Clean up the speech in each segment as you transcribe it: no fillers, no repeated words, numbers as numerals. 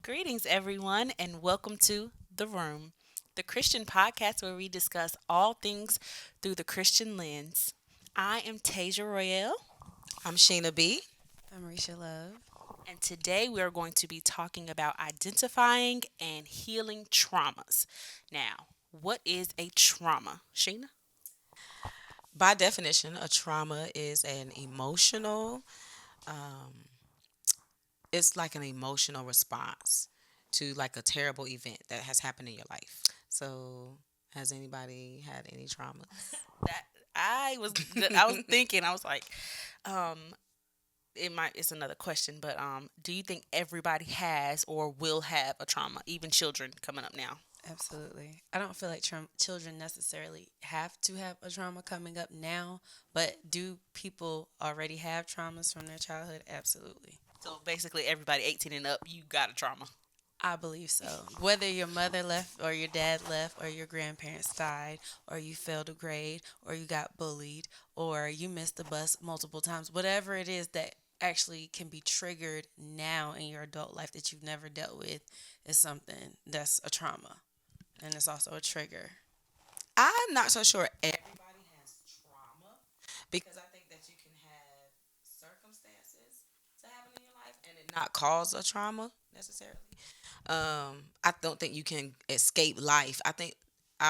Greetings, everyone, and welcome to The Room, the Christian podcast where we discuss all things through the Christian lens. I am Tasia Royale, I'm Sheena B. I'm Risha Love. and today we are going to be talking about identifying and healing traumas. Now, what is a trauma, Sheena? By definition, a trauma is an emotional, um, it's like an emotional response to like a terrible event that has happened in your life. So, has anybody had any trauma? That I was thinking, I was like, um, it's another question, but do you think everybody has or will have a trauma, even children coming up now? Absolutely. I don't feel like children necessarily have to have a trauma coming up now, but do people already have traumas from their childhood? Absolutely. So basically, everybody 18 and up, you got a trauma. I believe so. Whether your mother left or your dad left or your grandparents died or you failed a grade or you got bullied or you missed the bus multiple times, whatever it is that actually can be triggered now in your adult life that you've never dealt with is something that's a trauma. And it's also a trigger. I'm not so sure everybody has trauma because I think that you can have circumstances to happen in your life and it not cause a trauma necessarily. I don't think you can escape life. I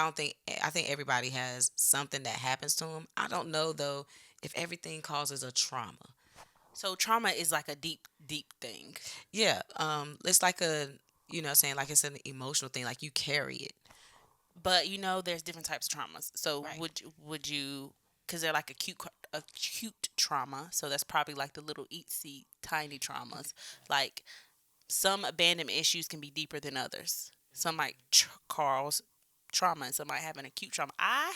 don't think I think everybody has something that happens to them. I don't know though if everything causes a trauma. So trauma is like a deep, deep thing. Yeah, it's like saying like it's an emotional thing. Like you carry it. But there's different types of traumas. So Right. would you? Because they're like acute trauma. So that's probably like the little eatsy tiny traumas. Like some abandonment issues can be deeper than others. Some might cause trauma, and some might have an acute trauma. I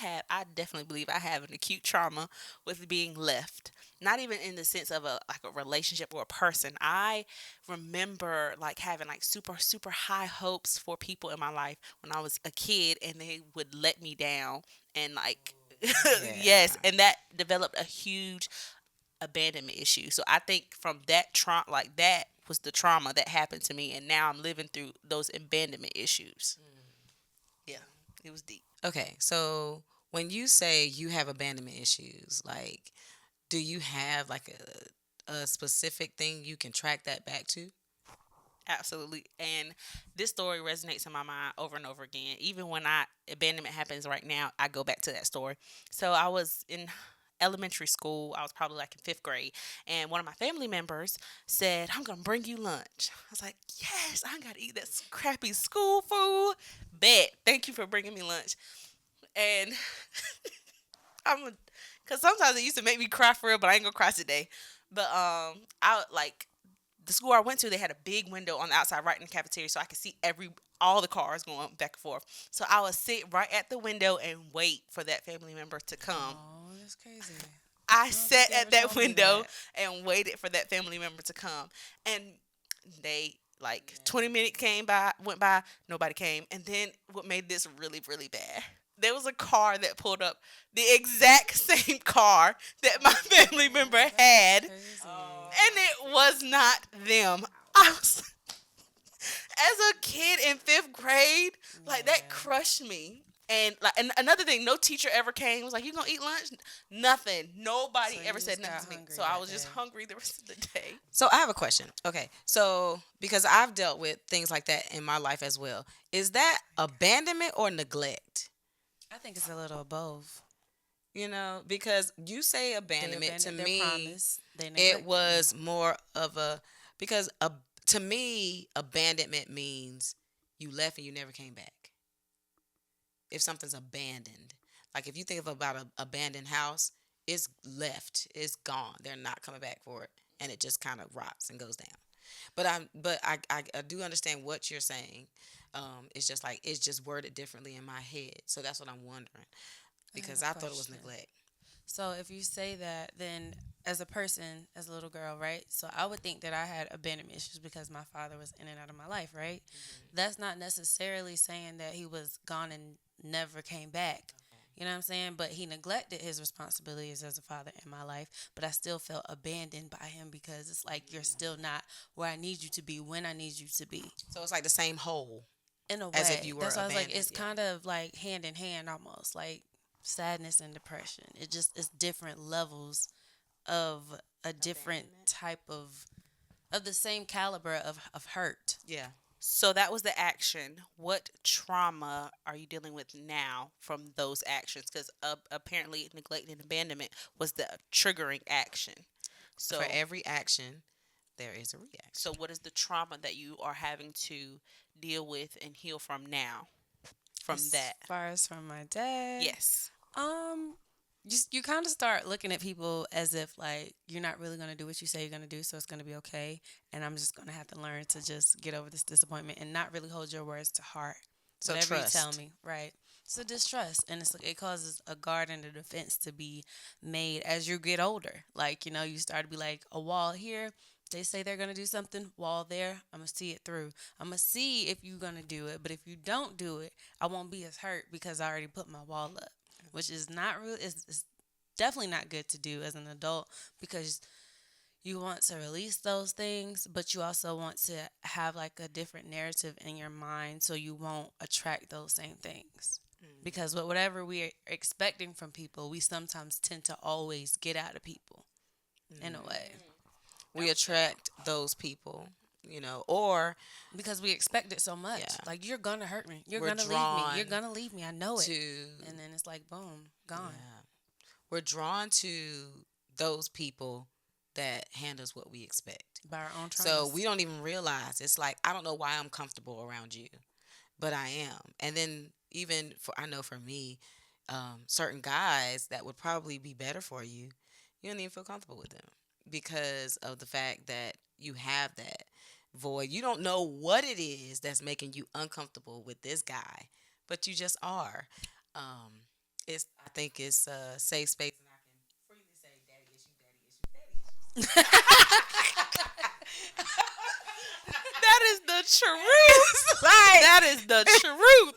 definitely believe I have an acute trauma with being left. Not even in the sense of a relationship or a person. I remember like having like super super high hopes for people in my life when I was a kid, and they would let me down, and like yes, Yeah. and that developed a huge abandonment issue. So I think from that trauma, like that was the trauma that happened to me, and now I'm living through those abandonment issues. Yeah, it was deep. Okay, so when you say you have abandonment issues, like, do you have like a specific thing you can track that back to? Absolutely. And this story resonates in my mind over and over again. Even when I abandonment happens right now, I go back to that story. So I was in elementary school. I was probably like in fifth grade. And one of my family members said, I'm going to bring you lunch. I was like, yes, I got to eat that crappy school food. Bet. Thank you for bringing me lunch. And I'm, because sometimes it used to make me cry for real, but I ain't going to cry today. But I like the school I went to, they had a big window on the outside right in the cafeteria so I could see all the cars going back and forth. So I would sit right at the window and wait for that family member to come. Oh, that's crazy. I I don't think sat you at ever that told me window that. and waited for that family member to come. And they like 20 minutes went by, nobody came. And then what made this really, really bad? There was a car that pulled up, the exact same car that my family member Oh, that's had, and crazy. it was not them. I was as a kid in fifth grade, like that Yeah. crushed me. And another thing, no teacher ever came was like, "You gonna eat lunch?" Nothing. Nobody So you ever said just nothing got to me. hungry So I that was just day. hungry the rest of the day. So I have a question. Okay, so because I've dealt with things like that in my life as well, is that abandonment or neglect? I think it's a little of both. Because you say They abandonment to abandoned their me, promise. They it neglected you. was more of a because to me, abandonment means you left and you never came back. If something's abandoned, like if you think of about a abandoned house, it's left, it's gone. They're not coming back for it, and it just kind of rots and goes down. But I do understand what you're saying. It's just like it's just worded differently in my head, so that's what I'm wondering I have because a I thought it was question. neglect. So if you say that, then as a person, as a little girl, right? So I would think that I had abandonment issues because my father was in and out of my life, right? That's not necessarily saying that he was gone and never came back. You know what I'm saying? But he neglected his responsibilities as a father in my life. But I still felt abandoned by him because it's like you're still not where I need you to be when I need you to be. So it's like the same whole In a as if way. you were That's why I was like, abandoned. it's Yeah. kind of like hand in hand almost, like sadness and depression. It just it's different levels of a different Abandonment. type of the same caliber of hurt. Yeah. So that was the action. What trauma are you dealing with now from those actions? Because apparently, neglect and abandonment was the triggering action. So, For every action, there is a reaction. so what is the trauma that you are having to deal with and heal from now? From As that, far as from my dad, yes. um, you kind of start looking at people as if like you're not really gonna do what you say you're gonna do, so it's gonna be okay. And I'm just gonna have to learn to just get over this disappointment and not really hold your words to heart. So Whatever you tell trust. me, right? So distrust, and it causes a guard and a defense to be made as you get older. Like you start to be like a wall here. They say they're gonna do something, wall there. I'm gonna see it through. I'm gonna see if you're gonna do it, but if you don't do it, I won't be as hurt because I already put my wall up, which is not really. It's definitely not good to do as an adult because you want to release those things, but you also want to have like a different narrative in your mind so you won't attract those same things. Because whatever we are expecting from people, we sometimes tend to always get out of people in a way We attract those people, or because we expect it so much. Yeah. Like, you're going to hurt me. You're We're going to leave me. You're drawn going to leave me. I know it. to And then it's like, boom, gone. yeah. We're drawn to those people that handles what we expect. By our own traumas. So we don't even realize. It's like, I don't know why I'm comfortable around you, but I am. And then even I know for me, certain guys that would probably be better for you, you don't even feel comfortable with them because of the fact that you have that void. You don't know what it is that's making you uncomfortable with this guy, but you just are. I think it's a safe space, and I can freely say, "Daddy issue, daddy issue, daddy issue." That is the truth. Like, That is the truth.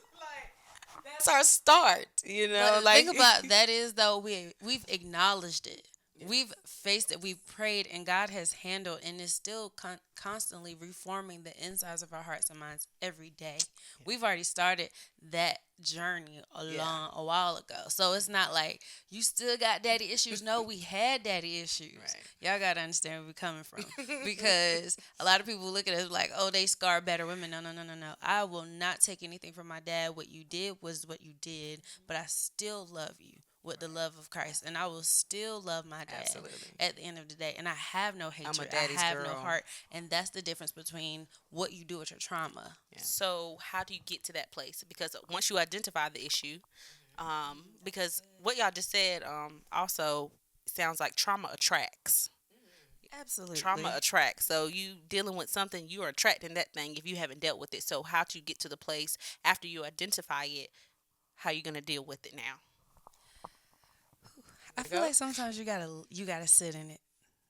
that's our start, But like think about that is though we've acknowledged it, we've faced it, we've prayed, and God has handled and is still constantly reforming the insides of our hearts and minds every day. We've already started that journey a while ago, so it's not like you still got daddy issues. No, we had daddy issues. Right. Y'all gotta understand where we're coming from because a lot of people look at us like, oh, they scar better women. No, no, no, no, no. I will not take anything from my dad. What you did was what you did, but I still love you with the love of Christ, and I will still love my dad Absolutely. at the end of the day. And I have no hatred. daddy's I have no girl. heart, and that's the difference between what you do with your trauma. Yeah. So how do you get to that place? Because once you identify the issue, because what y'all just said, also sounds like trauma attracts. Absolutely. Trauma attracts. So you dealing with something, you are attracting that thing if you haven't dealt with it. So how do you get to the place after you identify it? How you gonna deal with it now? I feel like sometimes you gotta sit in it.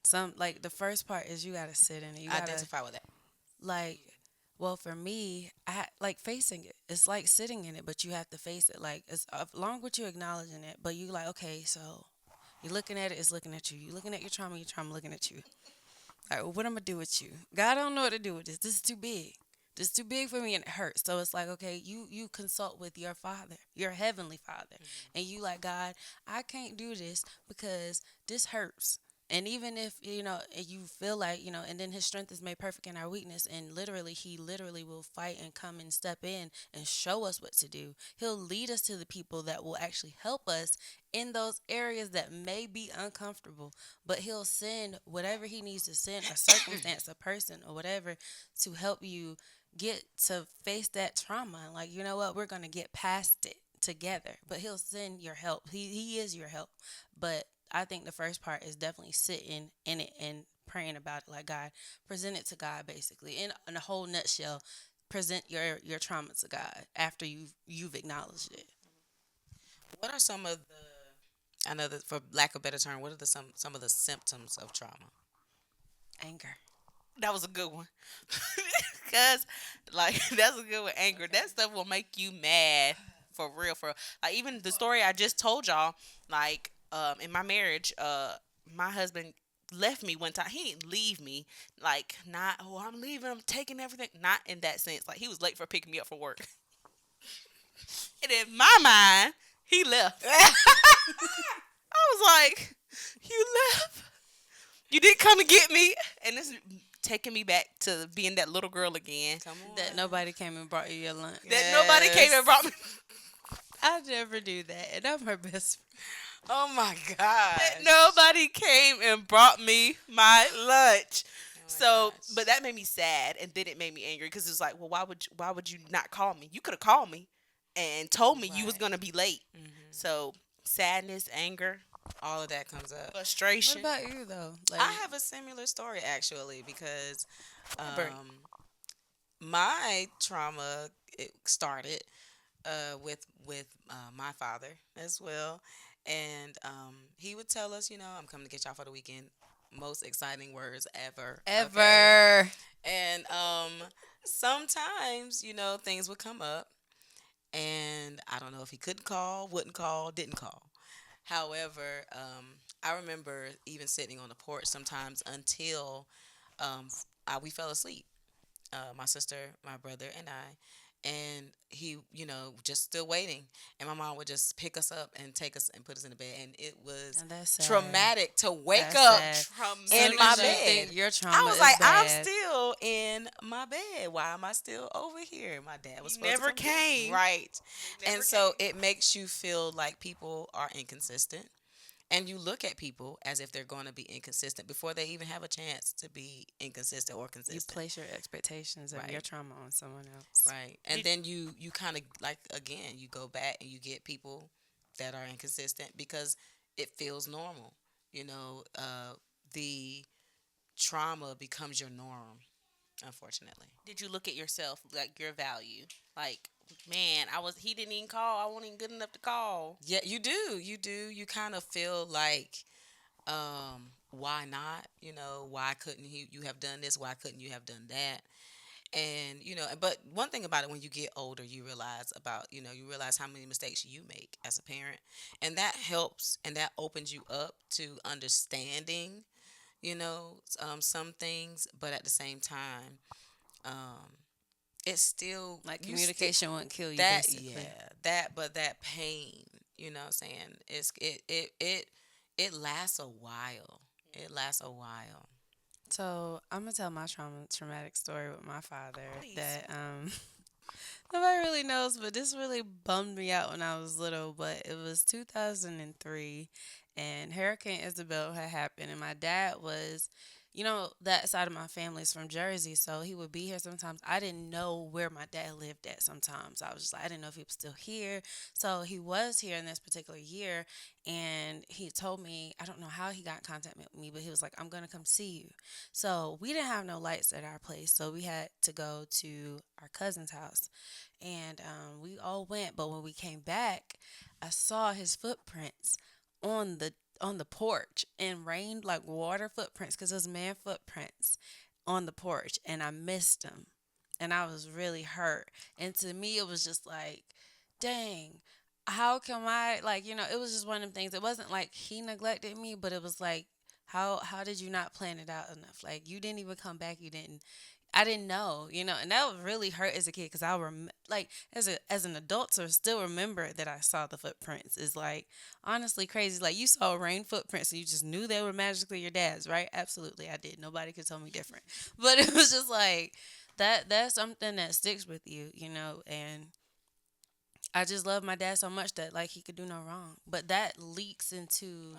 Some like the first part is you gotta sit in it. You gotta Identify with that. like. Well, for me, I like facing it. It's like sitting in it, but you have to face it. Like it's along with you acknowledging it, but you like okay, so you're looking at it, it's looking at you. You're looking at your trauma looking at you. All right, well, what I'm gonna do with you? God, I don't know what to do with this. This is too big. This is too big for me, and it hurts. So it's like, okay, you consult with your Father, your heavenly Father, and you like, God, I can't do this because this hurts. And even if you feel like and then His strength is made perfect in our weakness, and literally He literally will fight and come and step in and show us what to do. He'll lead us to the people that will actually help us in those areas that may be uncomfortable, but He'll send whatever He needs to send, a circumstance, a person, or whatever, to help you get to face that trauma. Like, you know what, we're gonna get past it together. But He'll send your help. He is your help. But I think the first part is definitely sitting in it and praying about it. Like, God, present it to God, basically. In a whole nutshell, present your trauma to God after you've acknowledged it. What are some of the, I know that for lack of a better term, what are some of the symptoms of trauma? Anger. That was a good one. Cause like that's a good one. Anger. That stuff will make you mad for real, for real. Like even the story I just told y'all, like in my marriage, my husband left me one time. He didn't leave me like not oh I'm leaving, I'm taking everything. Not in that sense. Like he was late for picking me up for work. And in my mind, he left. I was like, you left. You didn't come and get me, and this is taking me back to being that little girl again. Come on. That nobody came and brought you your lunch. That nobody came and brought me. I never do that, and I'm her best friend. Oh my God. That nobody came and brought me my lunch. Oh my So, gosh. but that made me sad, and then it made me angry because it's like, well, why would you not call me? You could have called me and told me you was Right. gonna be late. Mhm. So, sadness, anger, All of that comes up. What frustration. about you though? Like, I have a similar story actually because Elaborate. my trauma it started with my father as well, and he would tell us, I'm coming to get y'all for the weekend. Most exciting words ever. Okay? ever. And sometimes, things would come up, and I don't know if he couldn't call, wouldn't call, didn't call. However, I remember even sitting on the porch sometimes until we fell asleep. My sister, my brother, and I. And he, just still waiting. And my mom would just pick us up and take us and put us in the bed. And it was And that's sad. traumatic to wake That's up sad. in Soon my as you bed. think your trauma I was is like, I'm bad. still in my bed. Why am I still over here? My dad was You supposed never to come get me. came. Right. Never And so came. it makes you feel like people are inconsistent. And you look at people as if they're going to be inconsistent before they even have a chance to be inconsistent or You consistent. place your expectations of your Right. trauma on someone else. Right. And Did- then you kind of like again, you go back and you get people that are inconsistent because it feels normal. The trauma becomes your norm, unfortunately. Did you look at yourself, like your value? Like, man, he didn't even call. I wasn't even good enough to call. Yeah, you do. You do. You kind of feel like why not? Why couldn't you have done this? Why couldn't you have done that? And but one thing about it, when you get older, you realize how many mistakes you make as a parent, and that helps and that opens you up to understanding some things, but at the same time, um it's still Like you communication won't kill you. that basically. yeah, but that pain, what I'm saying, it lasts a while. It lasts a while. So I'm gonna tell my traumatic story with my father Please. that nobody really knows, but this really bummed me out when I was little. But it was 2003, and Hurricane Isabel had happened, and my dad was, that side of my family is from Jersey, so he would be here sometimes. I didn't know where my dad lived at sometimes. I was just like, I didn't know if he was still here. So he was here in this particular year, and he told me, I don't know how he got in contact with me, but he was like, I'm gonna come see you. So we didn't have no lights at our place, so we had to go to our cousin's house, and we all went. But when we came back, I saw his footprints on the porch, and rained like water footprints because it was man footprints on the porch, and I missed him, and I was really hurt. And to me, it was just like, dang. How come I it was just one of them things. It wasn't like he neglected me, but it was like how did you not plan it out enough? Like you didn't even come back. I didn't know, and that would really hurt as a kid because like as an adult to still remember that I saw the footprints is like honestly crazy. Like you saw rain footprints and you just knew they were magically your dad's, right? Absolutely, I did. Nobody could tell me different. But it was just like that's something that sticks with you, and I just love my dad so much that like he could do no wrong. But that leaks into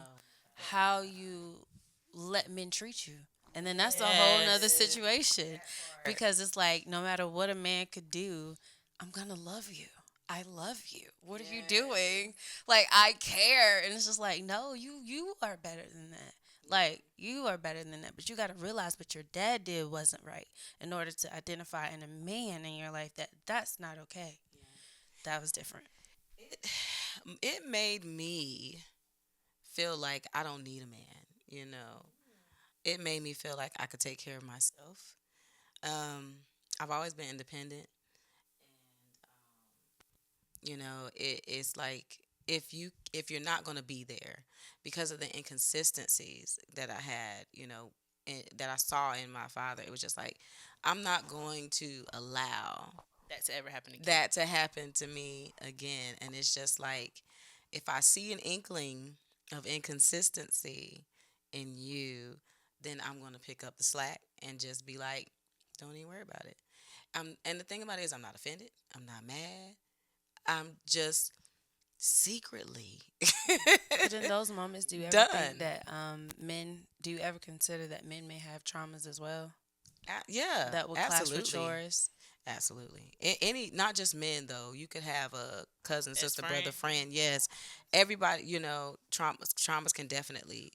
how you let men treat you. And then that's a whole nother Yes. situation. Because it's like no matter what a man could do, I'm gonna love you. I love you. What are you doing? Like I care. And it's just like, no, you are better than that. Like you are better than that. But you gotta realize what your dad did wasn't right in order to identify in a man in your life that's not okay. That was different. It made me feel like I don't need a man. It made me feel like I could take care of myself. I've always been independent, It's like if you're not going to be there because of the inconsistencies that I had, that I saw in my father, it was just like I'm not going to allow That's ever happened again. that to happen to me again. And it's just like if I see an inkling of inconsistency in you, then I'm going to pick up the slack and just be like, don't even worry about it. And the thing about it is, I'm not offended. I'm not mad. I'm just secretly But in those moments, do you ever think done. that men, do you ever consider that men may have traumas as well Yeah, that will clash with absolutely. yours? Absolutely. Any, not just men though. You could have a cousin, Best sister, brother, friend. friend. Yes, everybody. Traumas can definitely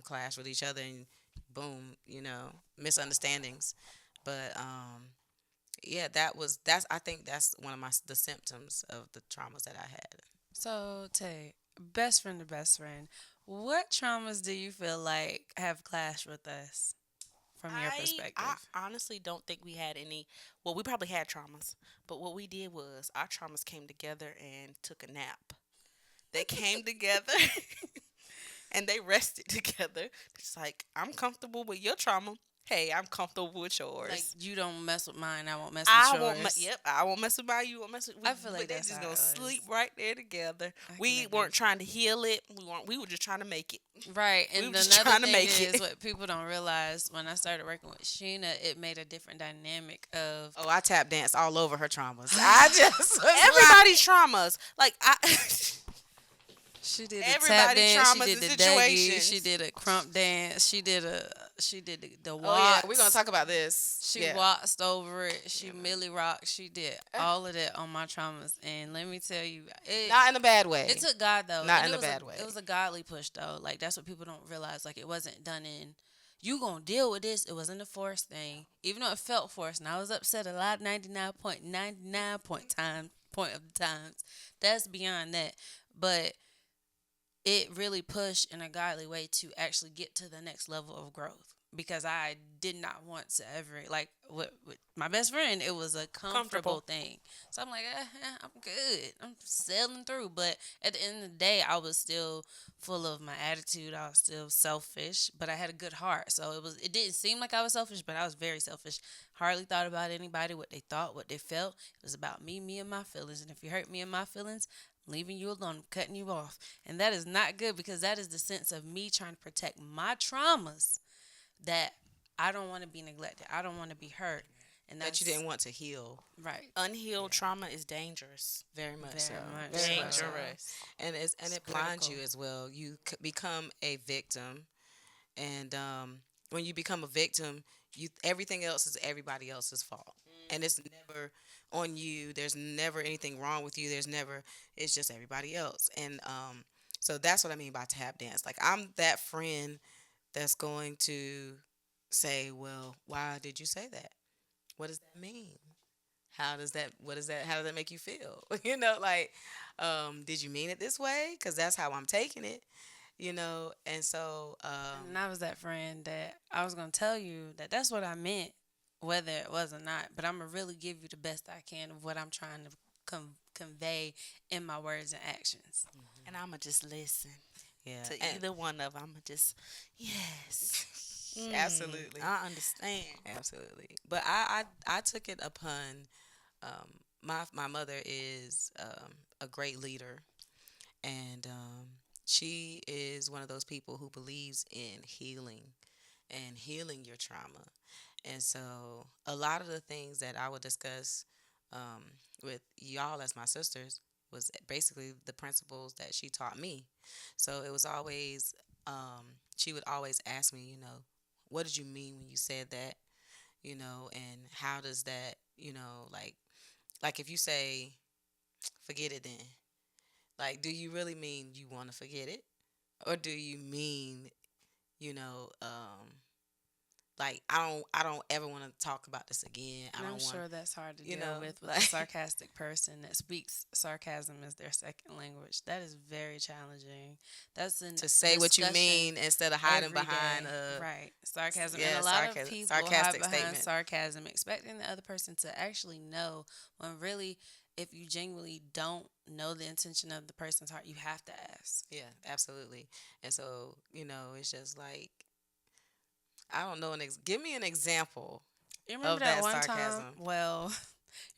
clash with each other, and boom, misunderstandings. But yeah, that's. I think that's one of the symptoms of the traumas that I had. So, Tay, best friend to best friend, what traumas do you feel like have clashed with us from your I perspective? honestly don't think we had any. Well, we probably had traumas, but what we did was our traumas came together and took a nap. They came together and they rested together. It's like I'm comfortable with your trauma. Hey, I'm comfortable with Like, yours. you don't mess with mine, I won't mess with I won't. yours. Yep, I won't mess with my. You won't mess with. I feel like But they that's just how gonna it was. sleep right there together. I can We agree. weren't trying to heal it. We weren't. We were just trying to make it. Right, We and were just another trying to thing make is it. what people don't realize when I started working with Sheena, it made a different dynamic of Oh, I tap danced all over her traumas. I just was like, Everybody's traumas. Like I. she did a tap Everybody dance, she traumas did and the Dougie, situations. she did a crump dance, she did the oh yeah, we're gonna waltz. talk about this. She Yeah. waltzed over it. She Yeah, man. Millie rocked. She did all of that on my traumas. And let me tell you, Not in a bad way. it took God though. Not And in it a was bad way. it was a godly push though. Like that's what people don't realize. Like it wasn't done in you gonna deal with this. It wasn't a forced thing. Even though it felt forced and I was upset a lot 99.99 point of the times. That's beyond that. But it really pushed in a godly way to actually get to the next level of growth because I did not want to ever like with my best friend it was a comfortable Comfortable. thing, so I'm like I'm good, I'm sailing through, but at the end of the day I was still full of my attitude, I was still selfish, but I had a good heart, so it didn't seem like I was selfish, but I was very selfish. Hardly thought about anybody, what they thought, what they felt. It was about me and my feelings, and if you hurt me and my feelings, leaving you alone, cutting you off. And that is not good because that is the sense of me trying to protect my traumas that I don't want to be neglected. I don't want to be hurt. And That that's you didn't want to heal. right. Unhealed trauma is dangerous. Very much Very so. much Very so. much so. Dangerous. And It's it blinds you critical. as well. You become a victim, and when you become a victim, you everything else is everybody else's fault, and it's never on you. There's never anything wrong with you. There's never. It's just everybody else, and so that's what I mean by tap dance. Like I'm that friend that's going to say, well, why did you say that? What does that mean? How does that make you feel? Like, did you mean it this way? Because that's how I'm taking it, and so, And I was that friend that I was going to tell you that that's what I meant, whether it was or not. But I'm going to really give you the best I can of what I'm trying to convey in my words and actions. And I'ma just listen yeah, to and either one of them. I'ma just yes. absolutely, I understand. absolutely. But I took it upon, my mother is a great leader, and she is one of those people who believes in healing and healing your trauma. And so a lot of the things that I would discuss um, with y'all as my sisters was basically the principles that she taught me. So it was always, she would always ask me, what did you mean when you said that? And how does that, like if you say, forget it then, like, do you really mean you want to forget it? Or do you mean, you know, like I don't ever want to talk about this again. I And don't I'm want sure that's hard to you deal know, with a like sarcastic person that speaks sarcasm as their second language. That is very challenging. That's a to say what you discussion mean instead of hiding every behind day. a Right. Sarcasm. And yeah, a lot of people hide sarcastic behind statement. sarcasm, expecting the other person to actually know when really if you genuinely don't know the intention of the person's heart, you have to ask. Yeah, absolutely. And so, it's just like, I don't know. Give me an example You remember of that that one time? sarcasm. Well, you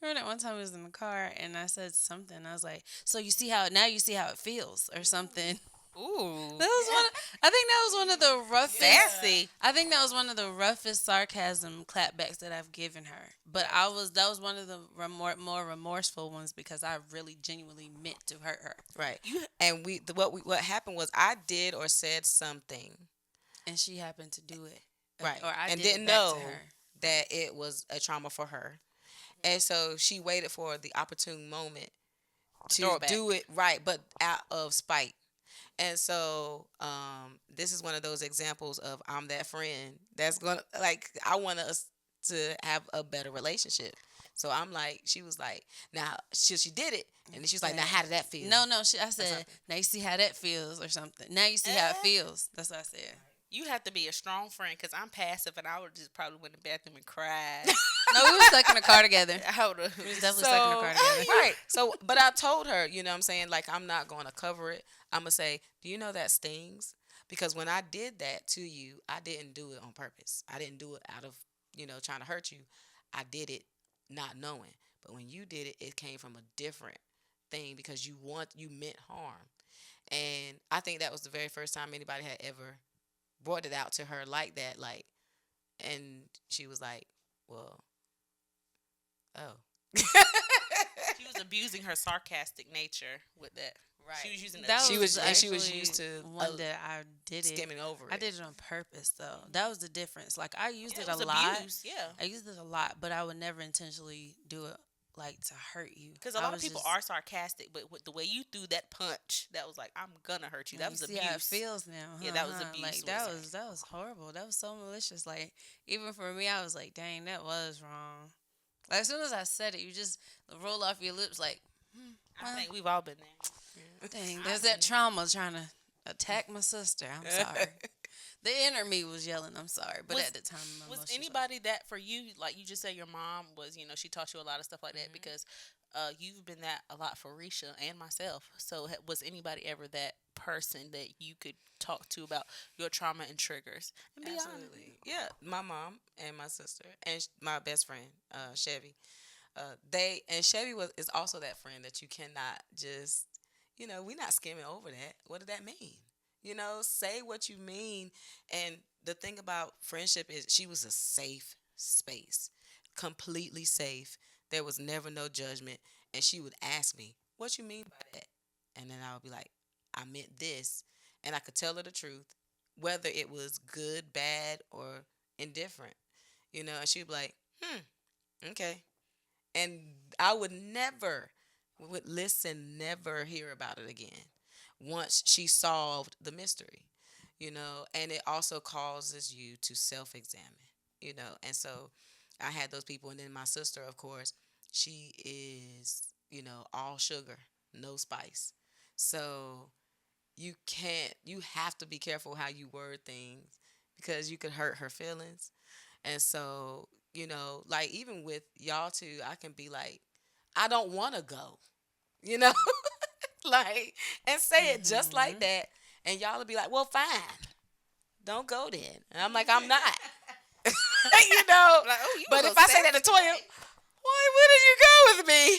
remember that one time we was in the car and I said something. I was like, "So you see how now you see how it feels," or something. Ooh, That was one. I think that was one of the roughest. sassy. I think that was one of the roughest sarcasm clapbacks that I've given her. But that was one of the more remorseful ones because I really genuinely meant to hurt her, Right. And what happened was I did or said something, and she happened to do it. right, Or I and did it didn't back know to her. that it was a trauma for her. And so she waited for the opportune moment Throw to it back. do it right, but out of spite. And so this is one of those examples of I'm that friend that's gonna, like, I want us to have a better relationship. So I'm like, she was like, now she did it, and then she was like, now how did that feel? No, I said, something. now you see how that feels or something. Now you see how it feels. That's what I said. You have to be a strong friend because I'm passive and I would just probably went to the bathroom and cried. No, we were stuck in the car together. I would have. We was definitely stuck in the car together. Right. So, but I told her, you know what I'm saying? Like, I'm not going to cover it. I'm going to say, do you know that stings? Because when I did that to you, I didn't do it on purpose. I didn't do it out of, trying to hurt you. I did it not knowing. But when you did it, it came from a different thing because you meant harm. And I think that was the very first time anybody had ever brought it out to her like that. Like, and she was like, well, oh. She was abusing her sarcastic nature with that. Right. She was using That She was was- and she was actually used to, one that I did it. skimming over it. I did it on purpose though. That was the difference. Like I used Yeah, it it was a lot. abuse. Yeah. I used it a lot, but I would never intentionally do it like to hurt you. Because a lot of people are sarcastic, but with the way you threw that punch, that was like, I'm gonna hurt you. That was see abuse. how it feels now. Yeah, that was huh? abuse, Like was that was horrible. That was so malicious. Like even for me, I was like, dang, that was wrong. Like as soon as I said it, you just roll off your lips like, I think we've all been there. dang, there's that trauma trying to attack my sister. I'm sorry. The inner me was yelling, I'm sorry. But Was- at the time, my Was emotions anybody that for you, like you just said, your mom was, she taught you a lot of stuff like that Mm-hmm. because you've been that a lot for Risha and myself. So was anybody ever that person that you could talk to about your trauma and triggers? And be honest. Absolutely. Yeah, my mom and my sister and my best friend, Chevy. Chevy is also that friend that you cannot just, we're not skimming over that. What did that mean? Say what you mean. And the thing about friendship is she was a safe space, completely safe. There was never no judgment. And she would ask me, what you mean by that? And then I would be like, I meant this. And I could tell her the truth, whether it was good, bad, or indifferent. And she would be like, okay. And I would listen, never hear about it again once she solved the mystery, and it also causes you to self-examine. And so I had those people. And then my sister, of course, she is, all sugar, no spice. So you have to be careful how you word things because you could hurt her feelings. And so, like even with y'all two, I can be like, I don't want to go, you know, like, and say it just like that. And y'all will be like, well, fine, don't go then. And I'm like, I'm not, Like, oh, you But a if I say that to Toya, why wouldn't you go with me?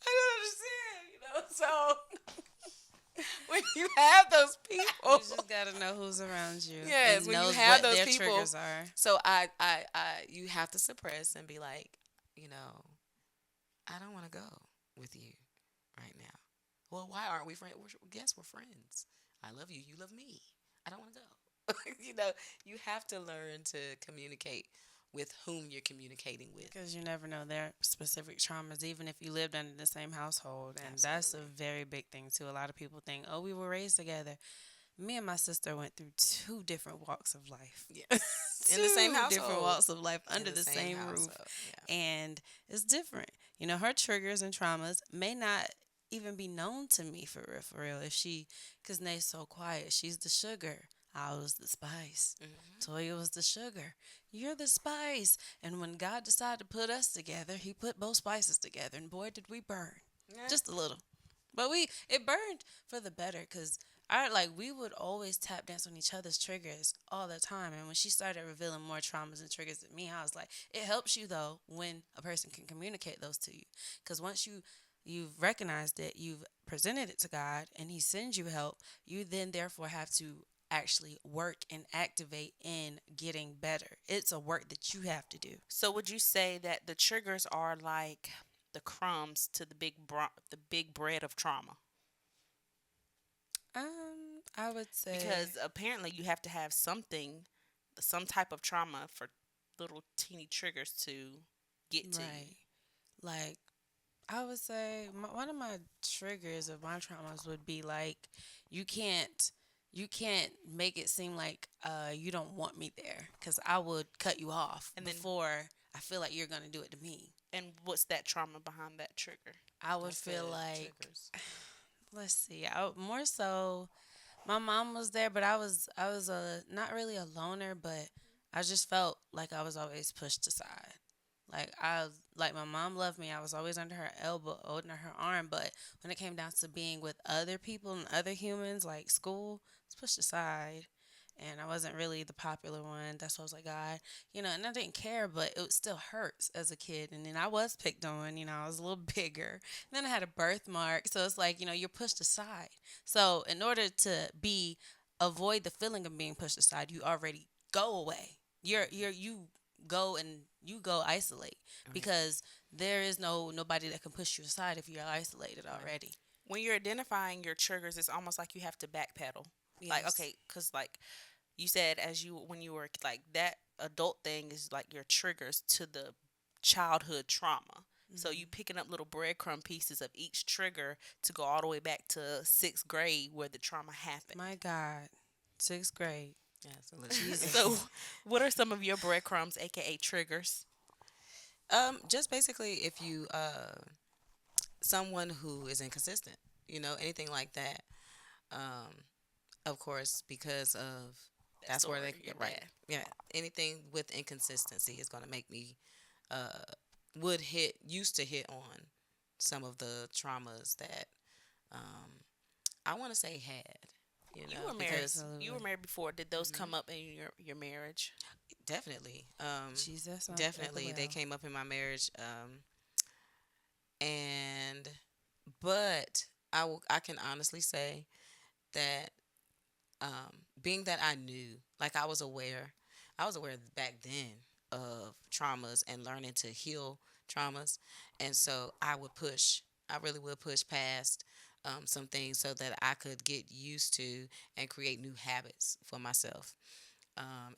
I don't understand, So when you have those people, You just gotta know who's around you. Yes, and when you knows have what those their people- triggers are. so you have to suppress and be like, I don't want to go with you right now. Well, why aren't we friends? Guess we're friends. I love you. You love me. I don't want to go. You have to learn to communicate with whom you're communicating with. Because you never know their specific traumas, even if you lived under the same household. And that's a very big thing, too. A lot of people think, oh, we were raised together. Me and my sister went through 2 different walks of life. Yes. In the same 2 household. different walks of life In under the same roof. household, yeah. And it's different. Her triggers and traumas may not even be known to me for real. If because Nate's so quiet. She's the sugar. I was the spice. Toya was the sugar. You're the spice. And when God decided to put us together, he put both spices together. And boy, did we burn. Yeah. just a little. But it burned for the better because I like we would always tap dance on each other's triggers all the time. And when she started revealing more traumas and triggers than me, I was like, it helps you though when a person can communicate those to you. Because once you've recognized it, you've presented it to God, and He sends you help, you then therefore have to actually work and activate in getting better. It's a work that you have to do. So would you say that the triggers are like the crumbs to the big bread of trauma? I would say Because apparently you have to have something, some type of trauma for little teeny triggers to get to you. right. Like I would say one of my triggers of my traumas would be like you can't you can't make it seem like you don't want me there because I would cut you off And then, before I feel like you're gonna do it to me. and what's that trauma behind that trigger? I would That's feel good like triggers. let's see, more so my mom was there, but I was a not really a loner, but I just felt like I was always pushed aside. Like my mom loved me. I was always under her elbow, under her arm, but when it came down to being with other people and other humans, like school, I was pushed aside. And I wasn't really the popular one. That's why I was like, God, and I didn't care, but it still hurts as a kid. And then I was picked on, I was a little bigger. And then I had a birthmark. So it's like, you're pushed aside. So in order to avoid the feeling of being pushed aside, you already go away. You go and you go isolate Right. because there is nobody that can push you aside if you're isolated Right. already. When you're identifying your triggers, it's almost like you have to backpedal. Like, Yes. okay, because like you said, when you were like that adult thing is like your triggers to the childhood trauma. So you Hmm. picking up little breadcrumb pieces of each trigger to go all the way back to sixth grade where the trauma happened. My God, sixth grade. Absolutely. So, what are some of your breadcrumbs, aka triggers? Just basically if you someone who is inconsistent, anything like that. Um, of course, because of That that's where they story, your right. dad. Yeah, anything with inconsistency is going to make me uh would hit used to hit on some of the traumas that um I want to say had, You were married. because You were Absolutely. married before. Did those mhm, come up in your marriage? definitely Jesus answered the definitely they well. came up in my marriage, and but I can honestly say that being that I knew, like I was aware back then of traumas and learning to heal traumas, and so I really would push past some things so that I could get used to and create new habits for myself.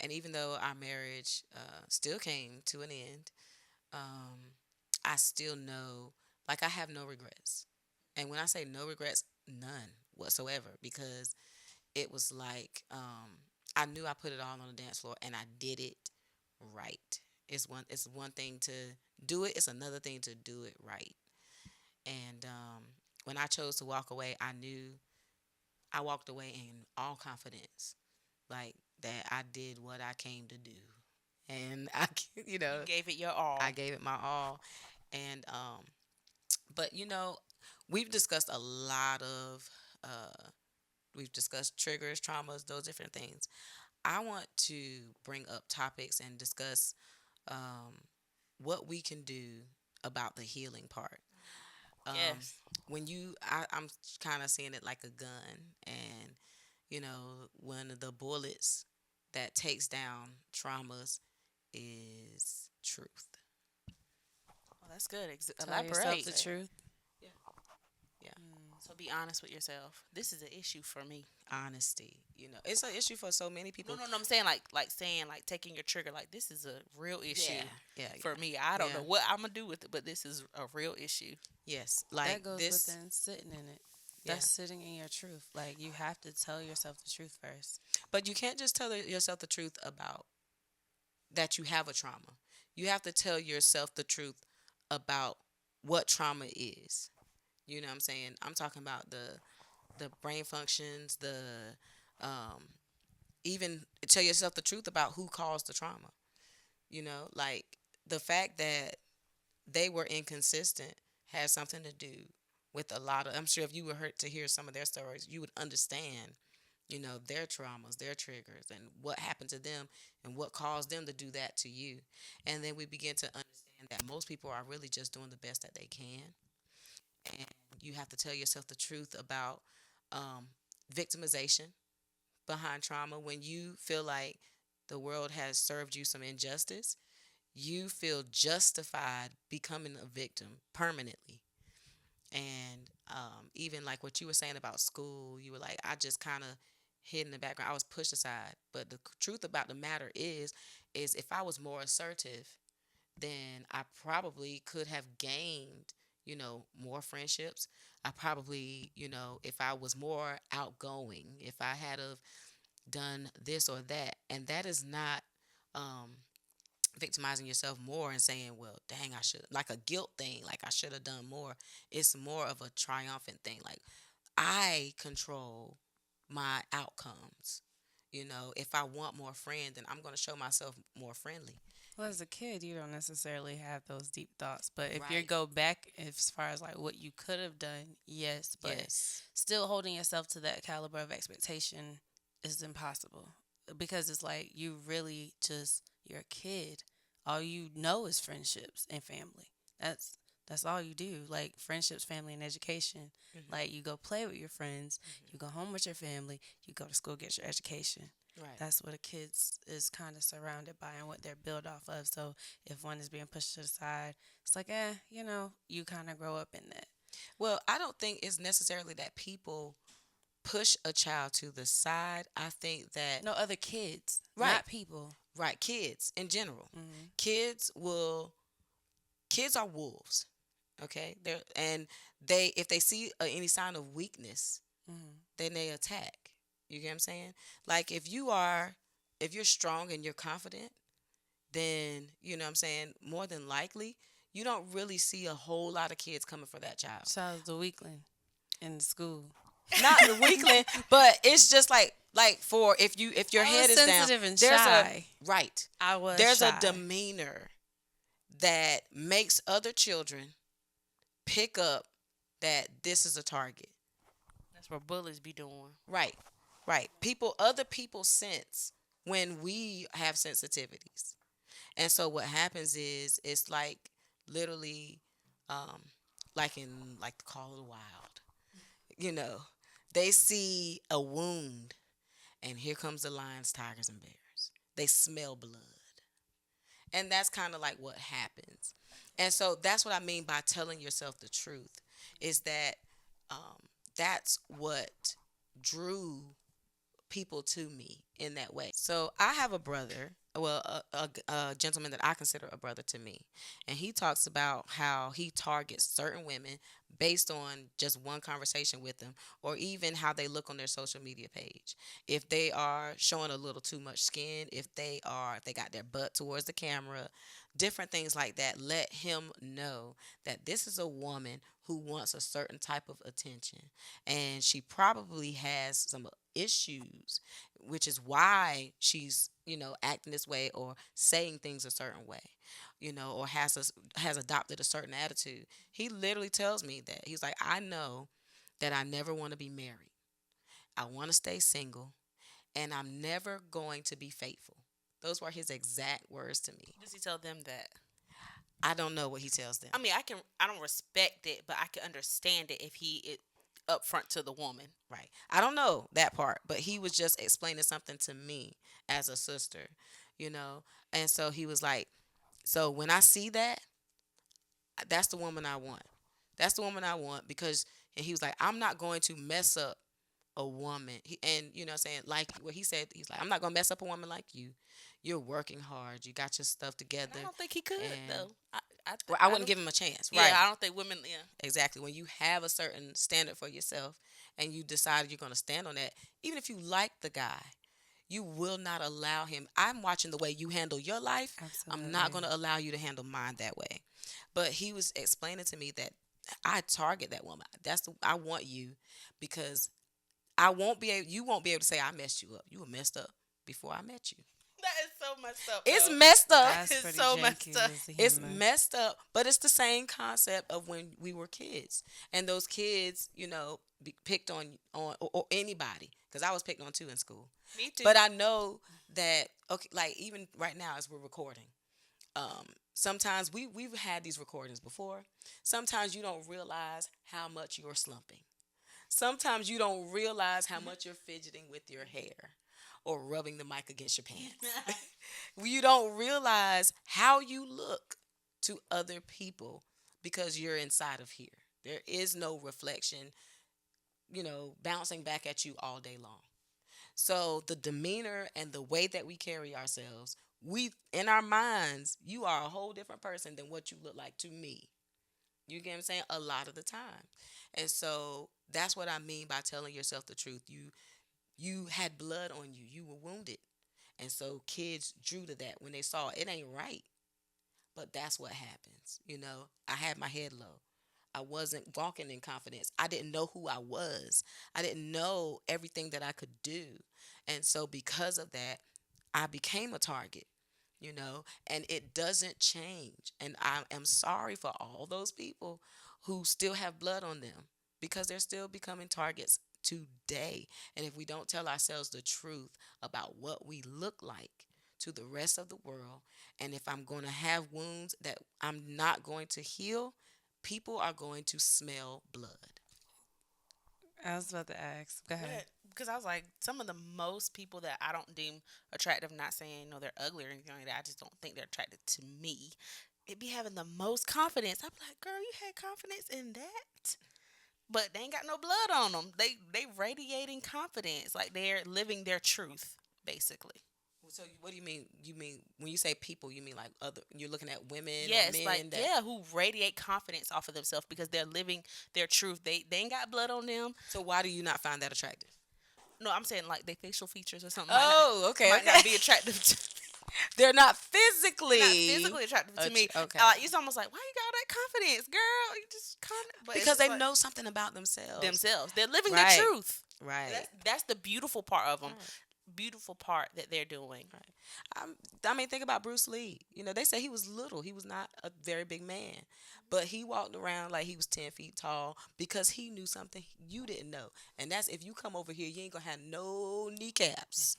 And even though our marriage still came to an end, um, I still know, like, I have no regrets. And when I say no regrets, none whatsoever, because it was like I knew I put it all on the dance floor and I did it right. It's one thing to do it. It's another thing to do it right. And when I chose to walk away, I knew I walked away in all confidence, like that I did what I came to do, and You gave it your I all. gave it my all. And but we've discussed a lot of uh, we've discussed triggers, traumas, those different things. I want to bring up topics and discuss um, what we can do about the healing part. Um, Yes. I'm kind of seeing it like a gun, and one of the bullets that takes down traumas is truth. Well, that's good. Tell yourself Elaborate. the truth. Yeah, yeah. So be honest with yourself. This is an issue for me. Honesty. It's an issue for so many No, people. no, no. I'm saying like saying like taking your trigger. Like this is a real issue Yeah, for me. I don't yeah, know what I'm gonna do with it, but this is a real issue. yes. That Like goes this. within sitting in it. Yeah, That's sitting in your truth. Like you have to tell yourself the truth first. but you can't just tell yourself the truth about that you have a trauma. You have to tell yourself the truth about what trauma is. You know what I'm saying? I'm talking about the brain functions, the um even tell yourself the truth about who caused the trauma. Like the fact that they were inconsistent had something to do with a lot of, I'm sure if you were hurt to hear some of their stories, you would understand, their traumas, their triggers, and what happened to them and what caused them to do that to you. And then we begin to understand that most people are really just doing the best that they can. And you have to tell yourself the truth about um, victimization behind trauma. When you feel like the world has served you some injustice, you feel justified becoming a victim permanently. And even like what you were saying about school, you were like, I just kind of hid in the background. I was pushed aside. But the truth about the matter is if I was more assertive, then I probably could have gained, more friendships. I probably, if I was more outgoing, if I had of done this or that, and that is not um, victimizing yourself more and saying, well, dang, I should, like a guilt thing, like I should have done more. It's more of a triumphant thing. Like I control my outcomes. If I want more friends, then I'm going to show myself more friendly. Well, as a kid, you don't necessarily have those deep thoughts. But if you Right. go back as far as like what you could have done, yes. But Yes. still holding yourself to that caliber of expectation is impossible because it's like you really just you're a kid. All you know is friendships and family. That's all you do. Like friendships, family, and education. Hmm. Like you go play with your friends, you go home with your family, you go to school, get your education. Right. That's what a kid's is kind of surrounded by and what they're built off of. So if one is being pushed to the side, it's like, you kind of grow up in that. Well, I don't think it's necessarily that people push a child to the side. I think that, No other kids, right, not people. right, kids in general. Hmm. Kids will kids are wolves, okay? And they if they see any sign of weakness, Hmm. then they attack. You get what I'm saying? Like if you're strong and you're confident, then you know what I'm saying, more than likely you don't really see a whole lot of kids coming for that child. Child's the weakling in school. Not the weakling, but it's just like for if your I head was is down, sensitive and there's shy. a right. I was There's shy. a demeanor that makes other children pick up that this is a target. That's what bullies be doing. Right. Right. Other people sense when we have sensitivities. And so what happens is it's like literally um like in like the Call of the Wild. You know, they see a wound and here comes the lions, tigers and bears. They smell blood. And that's kind of like what happens. And so that's what I mean by telling yourself the truth is that um, that's what drew people to me in that way. So I have a brother, well, a gentleman that I consider a brother to me, and he talks about how he targets certain women based on just one conversation with them, or even how they look on their social media page. If they are showing a little too much skin, if they got their butt towards the camera, different things like that, let him know that this is a woman who wants a certain type of attention, and she probably has some issues, which is why she's acting this way or saying things a certain way, or has adopted a certain attitude. He literally tells me that he's like, I know that I never want to be married. I want to stay single, and I'm never going to be faithful. Those were his exact words to me. Does he tell them that? I don't know what he tells them. I mean, I don't respect it, but I can understand it if he is upfront to the woman. Right. I don't know that part, but he was just explaining something to me as a sister, you know? And so he was like, so when I see that, that's the woman I want. That's the woman I want because, and he was like, I'm not going to mess up a woman. And, what I'm saying, like what he said, he's like, I'm not going to mess up a woman like you. You're working hard. You got your stuff together. I don't think he could And though. Well, I don't- wouldn't give him a chance. Yeah, Right. I don't think women. Yeah, Exactly. When you have a certain standard for yourself and you decide you're going to stand on that, even if you like the guy, you will not allow him. I'm watching the way you handle your life. Absolutely. I'm not going to allow you to handle mine that way. But he was explaining to me that I target that woman. I want you because you won't be able to say I messed you up. You were messed up before I met you. That is so messed up. It's Though. messed up. That's It's pretty so janky messed up. as a It's human. messed up, but it's the same concept of when we were kids, and those kids, picked on or anybody, because I was picked on too in school. Me too. But I know that, okay, like even right now as we're recording, sometimes we've had these recordings before. Sometimes you don't realize how much you're slumping. Sometimes you don't realize how much you're fidgeting with your hair or rubbing the mic against your pants. You don't realize how you look to other people because you're inside of here. There is no reflection, bouncing back at you all day long. So the demeanor and the way that we carry ourselves, we in our minds, you are a whole different person than what you look like to me. You get what I'm saying? A lot of the time. And so that's what I mean by telling yourself the truth. You had blood on you. You were wounded. And so kids drew to that when they saw it ain't right. But that's what happens. I had my head low. I wasn't walking in confidence. I didn't know who I was. I didn't know everything that I could do. And so because of that, I became a target, and it doesn't change. And I am sorry for all those people who still have blood on them because they're still becoming targets today. And if we don't tell ourselves the truth about what we look like to the rest of the world, and if I'm going to have wounds that I'm not going to heal, people are going to smell blood. I was about to ask. Go Yeah, ahead. because I was like, some of the most people that I don't deem attractive, not saying they're ugly or anything like that. I just don't think they're attracted to me. It be having the most confidence. I'm like, girl, you had confidence in that, but they ain't got no blood on them. They radiating confidence, like they're living their truth, basically. So what do you mean? You mean when you say people, you mean like other? You're looking at women or Yes, men like that. yeah, who radiate confidence off of themselves because they're living their truth. They ain't got blood on them. So why do you not find that attractive? No, I'm saying like their facial features or something Oh, okay, might okay. not be attractive to They're not physically. not physically attractive to me. Okay. It's almost like, why you got all that confidence, girl? You just but it's Because just they like know something about themselves. themselves. They're living Right. their truth. Right. That's the beautiful part of them. Right. Beautiful part that they're doing. I mean, think about Bruce Lee. They say he was little. He was not a very big man. But he walked around like he was 10 feet tall because he knew something you didn't know. And that's if you come over here, you ain't going to have no kneecaps.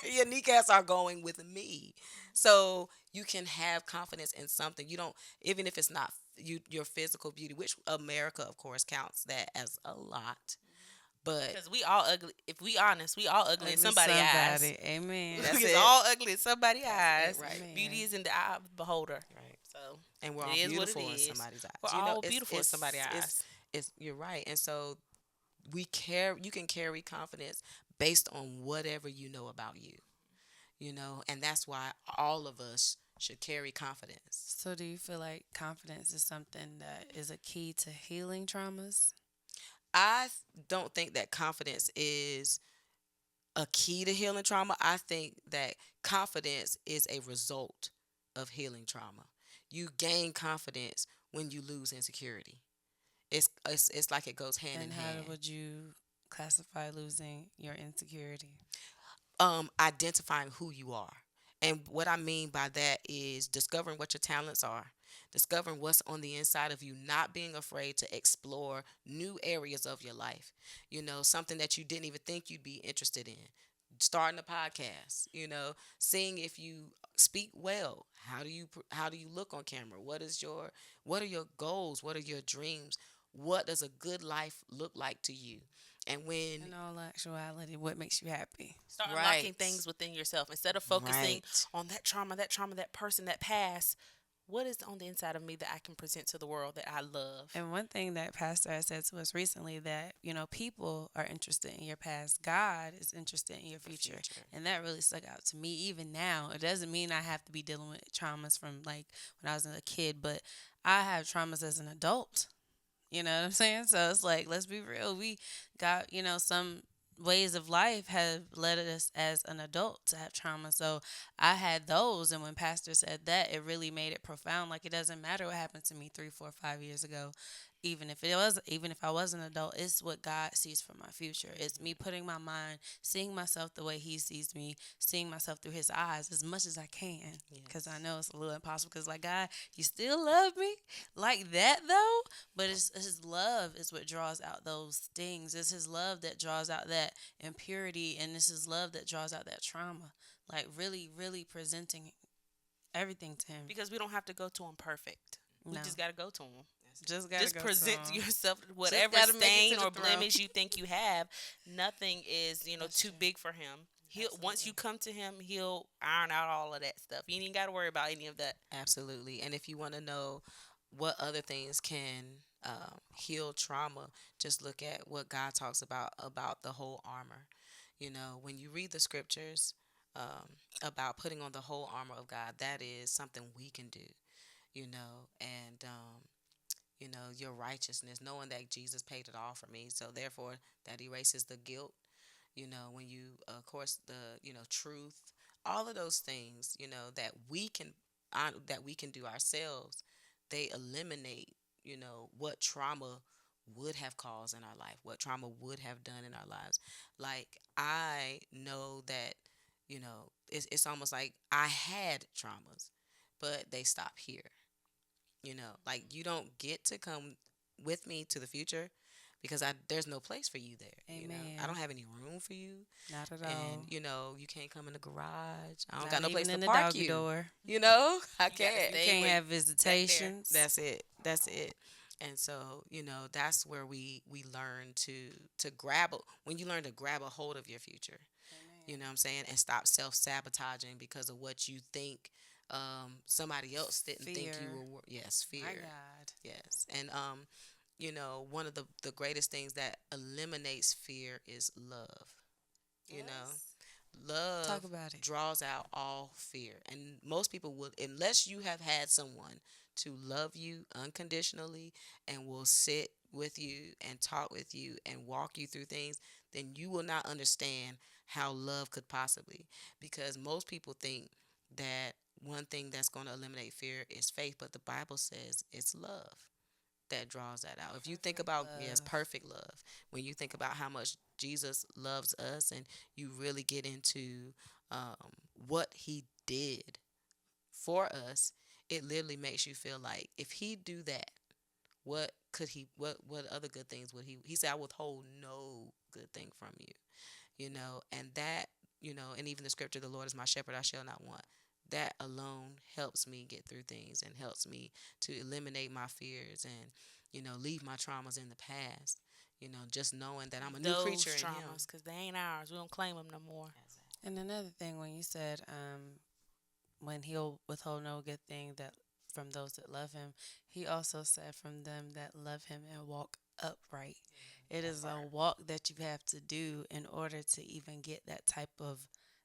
Your kneecaps are going with me. So you can have confidence in something. You don't, even if it's not your physical beauty, which America, of course, counts that as a lot. But Because we all ugly. If we honest, we all ugly in somebody's eyes. Amen. That's It's it. all ugly in somebody's That's eyes. it, right. Man. Beauty is in the eye of the beholder. right. So And we're it all is what it beautiful in is. somebody's eyes. We're all beautiful in somebody's it's- eyes. you're right. And so you can carry confidence based on whatever you know about you. And that's why all of us should carry confidence. So, do you feel like confidence is something that is a key to healing traumas? I don't think that confidence is a key to healing trauma. I think that confidence is a result of healing trauma. You gain confidence when you lose insecurity. It's like it goes hand in And how hand. would you classify losing your insecurity? Identifying who you are. And what I mean by that is discovering what your talents are, discovering what's on the inside of you, not being afraid to explore new areas of your life. Something that you didn't even think you'd be interested in. Starting a podcast, seeing if you speak well. How do you look on camera? What are your goals? What are your dreams? What does a good life look like to you? And when In all actuality, what makes you happy? Start Right. unlocking things within yourself instead of focusing Right. on that trauma, that person, that past. What is on the inside of me that I can present to the world that I love? And one thing that Pastor has said to us recently that, people are interested in your past. God is interested in your future. future. And that really stuck out to me even now. It doesn't mean I have to be dealing with traumas from like when I was a kid, but I have traumas as an adult. You know what I'm saying? So it's like, let's be real. We got, some ways of life have led us as an adult to have trauma. So I had those, and when Pastor said that, it really made it profound. Like, it doesn't matter what happened to me 3, 4, 5 years ago. Even if I was an adult, it's what God sees for my future. It's me putting my mind, seeing myself the way He sees me, seeing myself through His eyes as much as I can. Because I Yes. know it's a little impossible. Because, like, God, you still love me like that, though. But it's His love is what draws out those things. It's His love that draws out that impurity, and it's His love that draws out that trauma. Like, really, really presenting everything to Him. Because we don't have to go to him perfect. We No, just got to go to him. just gotta Just go to present Him. yourself, whatever gotta make it stain to the or throne. blemish you think you have. Nothing is, That's too true. big for him. He'll Once you Absolutely. come to him, he'll iron out all of that stuff. You ain't even got to worry about any of that. Absolutely. And if you want to know what other things can heal trauma, just look at what God talks about the whole armor. When you read the scriptures about putting on the whole armor of God, that is something we can do. And your righteousness, knowing that Jesus paid it all for me, so therefore that erases the guilt. When you, of course, the truth, all of those things, that we can do ourselves, they eliminate what trauma would have caused in our life, what trauma would have done in our lives. Like, I know that it's almost like I had traumas, but they stop here. Like, you don't get to come with me to the future, because there's no place for you there. I don't Amen. have any room for you. Not at And all. You can't come in the garage. I don't got Not no place even to in the park doggy you. door. I You got to can't. You stay can't way have back there. visitations. That's it. And so, that's where we learn to grab when you learn to grab a hold of your future. You know what I'm saying? And stop self-sabotaging because of what you think somebody else didn't think you Fear. were. Yes, fear. My God. Yes. And one of the greatest things that eliminates fear is love. You know, Yes. Talk love about it. draws out all fear. And most people would, unless you have had someone to love you unconditionally and will sit with you and talk with you and walk you through things, then you will not understand how love could possibly. Because most people think that one thing that's going to eliminate fear is faith, but the Bible says it's love that draws that out. If you think Perfect about, yes, love. perfect love, when you think about how much Jesus loves us and you really get into what he did for us, it literally makes you feel like, if he do that, what other good things would he said, I withhold no good thing from you. And that, and even the scripture, the Lord is my shepherd, I shall not want. That alone helps me get through things and helps me to eliminate my fears and, leave my traumas in the past. Just knowing that I'm a new Those creature in him. traumas, because they ain't ours. We don't claim them no more. And another thing, when you said, when He'll withhold no good thing that from those that love Him, He also said from them that love Him and walk upright. It is a walk that you have to do in order to even get that type of.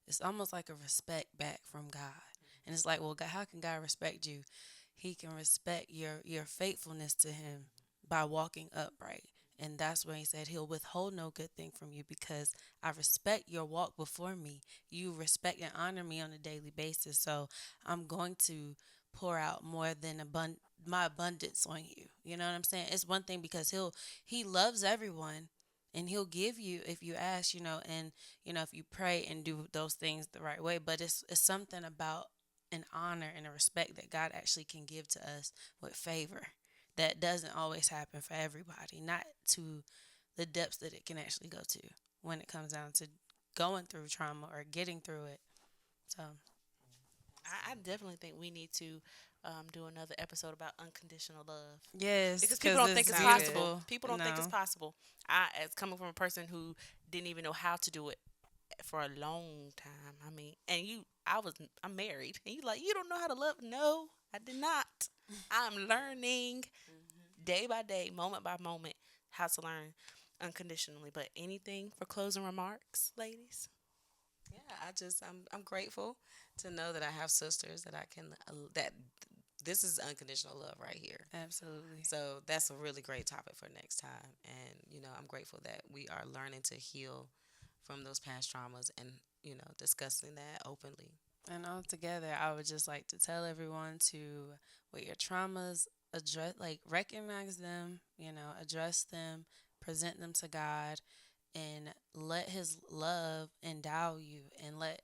It's almost like a respect back from God. And it's like, well, God, how can God respect you? He can respect your faithfulness to Him by walking upright. And that's when He said He'll withhold no good thing from you, because I respect your walk before me. You respect and honor me on a daily basis. So I'm going to pour out more than my abundance on you. You know what I'm saying? It's one thing because He loves everyone, and He'll give you if you ask, and if you pray and do those things the right way. But it's something about an honor and a respect that God actually can give to us with favor that doesn't always happen for everybody, not to the depths that it can actually go to when it comes down to going through trauma or getting through it. So, I definitely think we need to do another episode about unconditional love, yes, because people because don't think it's it's Needed. possible. beautiful. People don't think it's No. possible. As coming from a person who didn't even know how to do it for a long time. I mean, and I'm married, and you like, you don't know how to love? No, I did not. I'm learning day by day, moment by moment, how to learn unconditionally. But anything for closing remarks, ladies? Yeah, I'm grateful to know that I have sisters that I can that this is unconditional love right here. Absolutely. So that's a really great topic for next time. And I'm grateful that we are learning to heal from those past traumas and, discussing that openly. And altogether, I would just like to tell everyone to, with your traumas, address, like, recognize them, address them, present them to God, and let His love endow you, and let,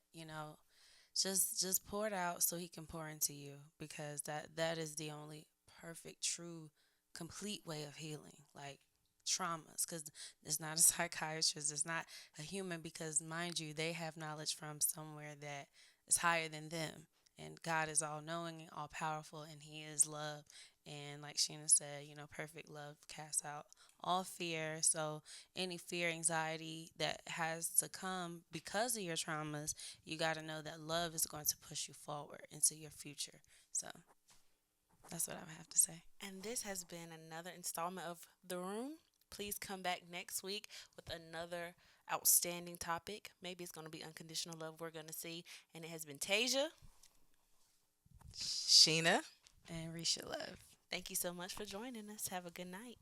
just pour it out so He can pour into you, because that is the only perfect, true, complete way of healing. Like, traumas, because it's not a psychiatrist, it's not a human, because mind you, they have knowledge from somewhere that is higher than them. And God is all knowing and all powerful, and He is love. And like Sheena said, perfect love casts out all fear. So any fear, anxiety that has to come because of your traumas, you got to know that love is going to push you forward into your future. So that's what I have to say. And this has been another installment of The Room. Please come back next week with another outstanding topic. Maybe it's going to be unconditional love, we're going to see. And it has been Tasia. Sheena. And Risha Love. Thank you so much for joining us. Have a good night.